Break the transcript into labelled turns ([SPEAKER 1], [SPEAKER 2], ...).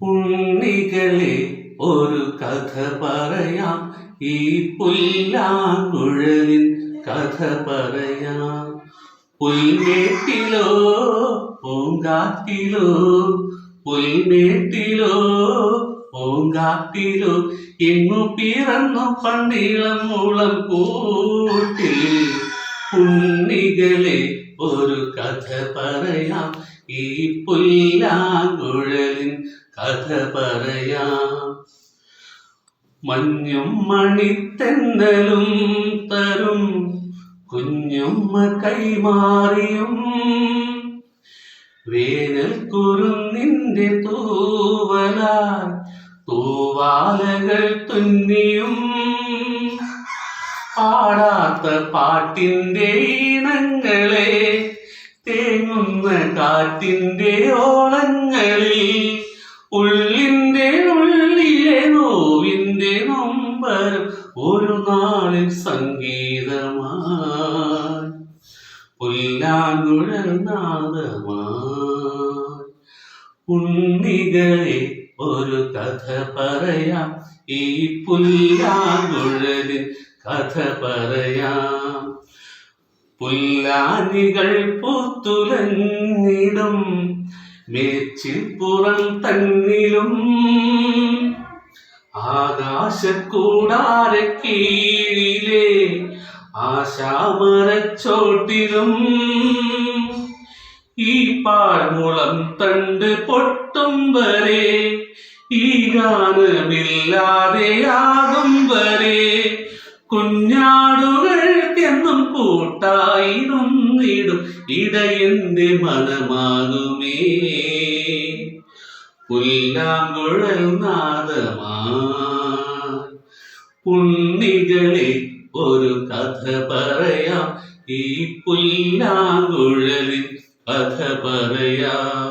[SPEAKER 1] ഉണ്ണികളെ ഒരു കഥ പറയാം, ഈ പുല്ലാങ്കുഴലിൻ കഥ പറയാം. പുൽമേട്ടിലോ പൂങ്കാട്ടിലോ, പുൽമേട്ടിലോ പൂങ്കാട്ടിലോ, എങ്ങു പിറന്നു പണ്ടിളം മുളം കൂട്ടിൽ. ഉണ്ണികളെ ഒരു കഥ പറയാം, ഈ പുല്ലാങ്കുഴലിൻ കഥ പറയാം. മഞ്ഞും മണിത്തെന്നലും തരും കുഞ്ഞുമ്മ കൈമാറിയും, വേനൽ കുരുന്നിന്റെ തൂവലാൽ തൂവാലകൾ തുന്നിയും, പാടാത്ത പാട്ടിന്റെ ഈണങ്ങളെ തേങ്ങുന്ന കാറ്റിന്റെ ഓളങ്ങളിൽ, ഉള്ളിന്റെ ഉള്ളിലെ നോവിന്റെ നൊമ്പരം ഒരു നാളിൽ സംഗീതമായി, പുല്ലാങ്കുഴൽ നാദമായി. ഉണ്ണികളെ ഒരു കഥ പറയാം, ഈ പുല്ലാങ്കുഴലിൻ കഥ പറയാം. പുല്ലാനികൾ പൂത്തുലഞ്ഞിടും മേച്ചിൽപ്പുറം തന്നിലും, ആകാശക്കൂടാരക്കീഴിലെ ആശാമരച്ചോട്ടിലും, ഈ പാഴ്മുളം തണ്ട് പൊട്ടും വരെ, ഈ ഗാനമില്ലാതെയാകും വരെ, കുഞ്ഞാടുകൾക്കെന്നും കൂട്ടായി നിന്നിടും ഇടയന്റെ മനമാകുമേ, പുല്ലാങ്കുഴൽ നാദമായി. ഉണ്ണികളെ ഒരു കഥ പറയാം, ഈ പുല്ലാങ്കുഴലിൻ കഥ പറയാം.